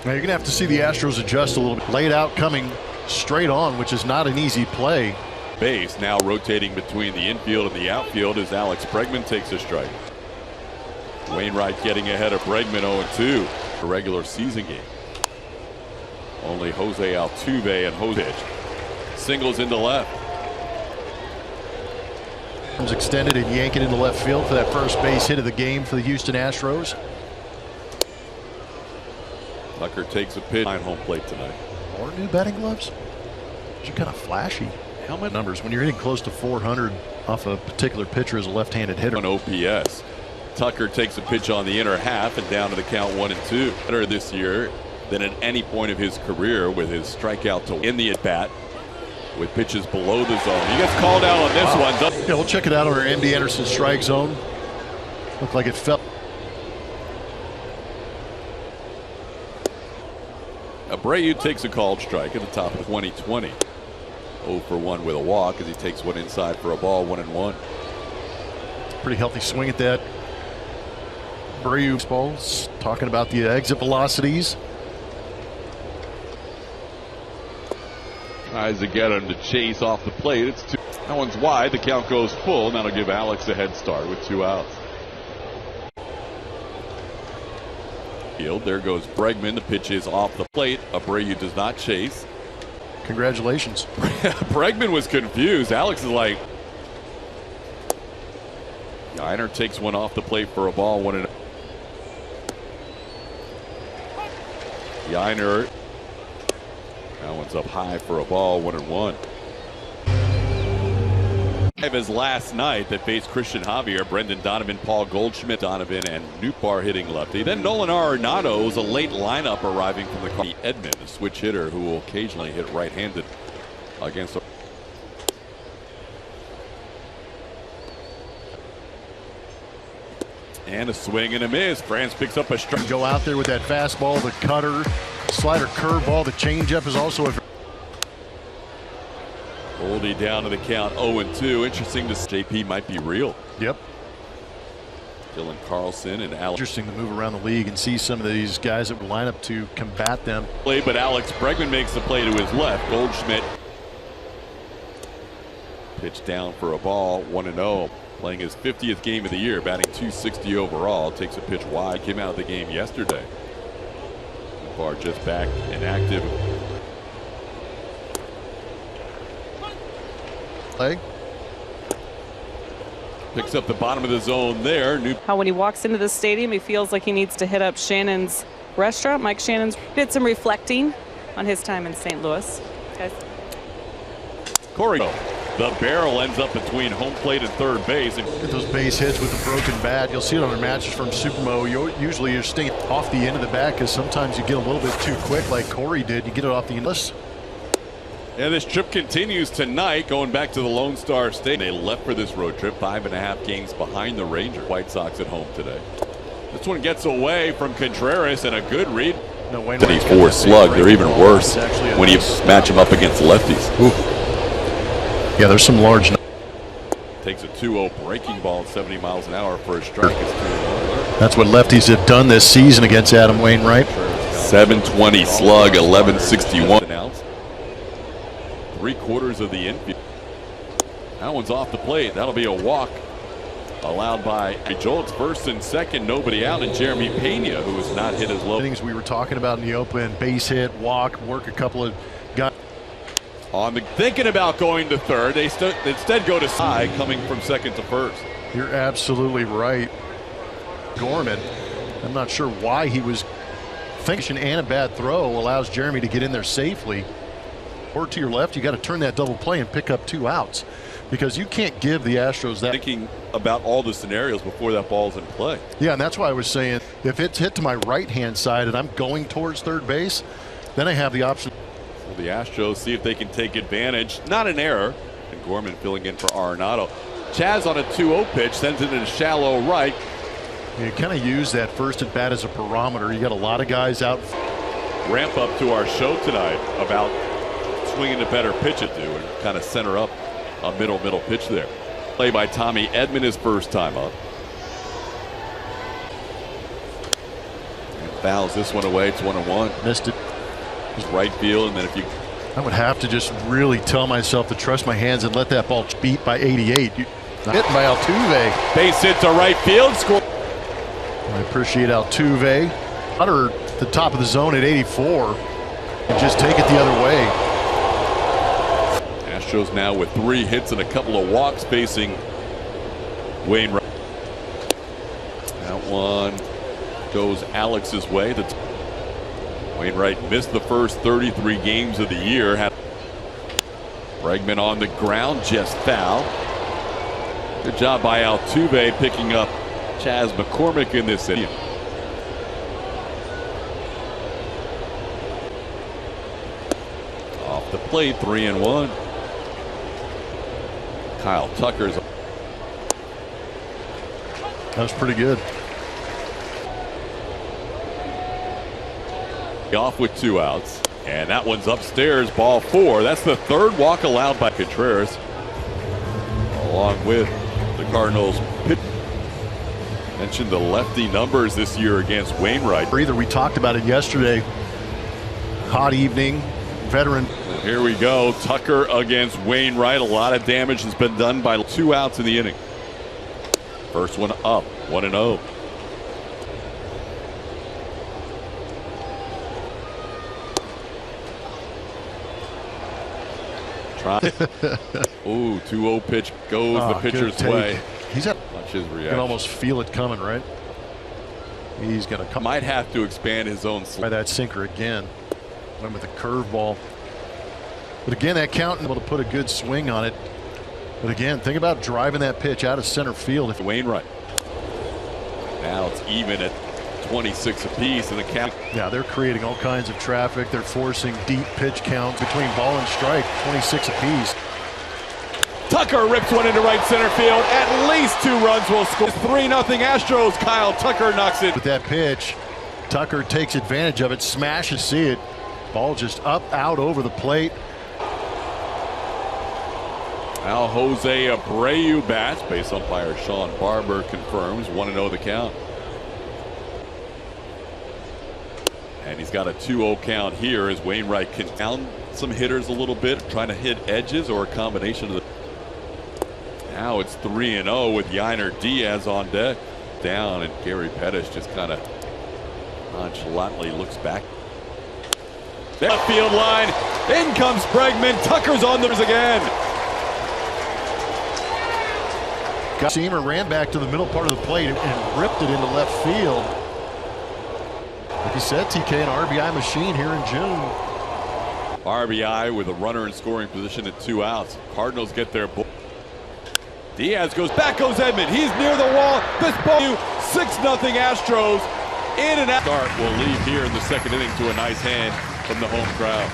Now you're going to have to see the Astros adjust a little bit. Laid out coming straight on, which is not an easy play. Base now rotating between the infield and the outfield as Alex Bregman takes a strike. Wainwright getting ahead of Bregman 0-2. A regular season game. Only Jose Altuve and Jose singles into left. Comes extended and yank it into left field for that first base hit of the game for the Houston Astros. Tucker takes a pitch behind home plate tonight. More new batting gloves. Those are kind of flashy. Helmet numbers when you're hitting close to 400 off a particular pitcher as a left-handed hitter. On OPS. Tucker takes a pitch on the inner half and down to the count 1-2. Better this year than at any point of his career with his strikeout to in the at-bat with pitches below the zone. He gets called out on this one. Yeah, we'll check it out on our MD Anderson strike zone. Looked like it fell. Abreu takes a called strike at the top of 2020. 0 for 1 with a walk as he takes one inside for a ball, 1-1. Pretty healthy swing at that. Abreu balls talking about the exit velocities. Tries to get him to chase off the plate. It's two. That one's wide. The count goes full. And that'll give Alex a head start with 2 outs. Field. There goes Bregman. The pitch is off the plate. Abreu does not chase. Congratulations. Bregman was confused. Alex is like. Yiner takes one off the plate for a ball. 1-0. Yiner. That one's up high for a ball. 1-1. His last night that faced Christian Javier, Brendan Donovan, Paul Goldschmidt, Donovan, and Nootbaar hitting lefty. Then Nolan Arenado is a late lineup arriving from the Cardinals. Edman, a switch hitter who will occasionally hit right-handed against. And a swing and a miss. France picks up a strike. Go out there with that fastball, the cutter, slider, curveball. The changeup is also a. Goldie down to the count 0-2. Interesting to JP might be real. Yep. Dylan Carlson and Alex. Interesting to move around the league and see some of these guys that would line up to combat them. But Alex Bregman makes the play to his left. Goldschmidt. Pitch down for a ball. 1-0. Playing his 50th game of the year, batting .260 overall. Takes a pitch wide. Came out of the game yesterday. Bar just back and active. Play. Picks up the bottom of the zone there. How when he walks into the stadium, he feels like he needs to hit up Shannon's restaurant. Mike Shannon's did some reflecting on his time in St. Louis. Guys. Corey. The barrel ends up between home plate and third base. Get those base hits with the broken bat. You'll see it on our matches from Supermo. Usually you're staying off the end of the bat because sometimes you get a little bit too quick like Corey did. You get it off the end. And this trip continues tonight, going back to the Lone Star State. They left for this road trip, 5.5 games behind the Rangers. White Sox at home today. This one gets away from Contreras and a good read. No, 34 slug. They're even worse when you match them up against lefties. Ooh. Yeah, there's some large. Takes a 2-0 breaking ball at 70 miles an hour for a strike. That's what lefties have done this season against Adam Wainwright. 720 slug, 1161. Announced. 3/4 of the infield. That one's off the plate. That'll be a walk allowed by Jolts. First and second, nobody out, and Jeremy Pena, who has not hit as low. Things we were talking about in the open: base hit, walk, work a couple of guys. On the thinking about going to third, they instead go to side, coming from second to first. You're absolutely right. Gorman, I'm not sure why he was thinking, and a bad throw allows Jeremy to get in there safely. Or to your left, you got to turn that double play and pick up 2 outs because you can't give the Astros that. Thinking about all the scenarios before that ball's in play. Yeah, and that's why I was saying if it's hit to my right-hand side and I'm going towards third base, then I have the option. Well, the Astros see if they can take advantage. Not an error. And Gorman filling in for Arenado. Chaz on a 2-0 pitch sends it in shallow right. You kind of use that first at bat as a barometer. You got a lot of guys out. Ramp up to our show tonight about swinging a better pitch at do and kind of center up a middle pitch there. Play by Tommy Edman his first time up. And Fouls this one away. It's 1-1. Missed it. Just right field, and then if you. I would have to just really tell myself to trust my hands and let that ball beat by 88. Hit by Altuve. Base hit to right field. Score. I appreciate Altuve. Under the top of the zone at 84. And just take it the other way. Astros now with 3 hits and a couple of walks facing Wainwright. That one goes Alex's way. Wainwright missed the first 33 games of the year. Bregman on the ground, just foul. Good job by Altuve picking up Chas McCormick in this inning. Off the plate, 3-1. Kyle Tucker's. That was pretty good. Off with 2 outs, and that one's upstairs, ball 4. That's the 3rd walk allowed by Contreras, along with the Cardinals. Mentioned the lefty numbers this year against Wainwright. Breather, we talked about it yesterday. Hot evening, veteran. Here we go. Tucker against Wainwright. A lot of damage has been done by 2 outs in the inning. First one up, 1-0. Ooh, 2-0 pitch goes the pitcher's way. He's at. Watch his reaction. You can almost feel it coming, right? He's going to come. Might have to expand his own. By that sinker again. Went with a curveball. But again, that count able to put a good swing on it. But again, think about driving that pitch out of center field. If Wainwright. Now it's even at 26 apiece in the count. Yeah, they're creating all kinds of traffic. They're forcing deep pitch counts between ball and strike, 26 apiece. Tucker rips one into right center field. At least 2 runs will score. 3-0 Astros. Kyle Tucker knocks it. With that pitch, Tucker takes advantage of it, smashes, see it. Ball just up, out, over the plate. Now Jose Abreu bats. Base umpire Sean Barber confirms 1-0 the count. And he's got a 2-0 count here as Wainwright can down some hitters a little bit, trying to hit edges or a combination of the. Now it's 3-0 with Yainer Diaz on deck. Down, and Gary Pettis just kind of nonchalantly looks back. That field line. In comes Bregman. Tucker's on theirs again. Seamer ran back to the middle part of the plate and ripped it into left field. Like you said, TK, an RBI machine here in June. RBI with a runner in scoring position at 2 outs. Cardinals get their ball. Diaz goes back, goes Edman. He's near the wall. This ball, 6-0 Astros. In and out. Start will leave here in the 2nd inning to a nice hand from the home crowd.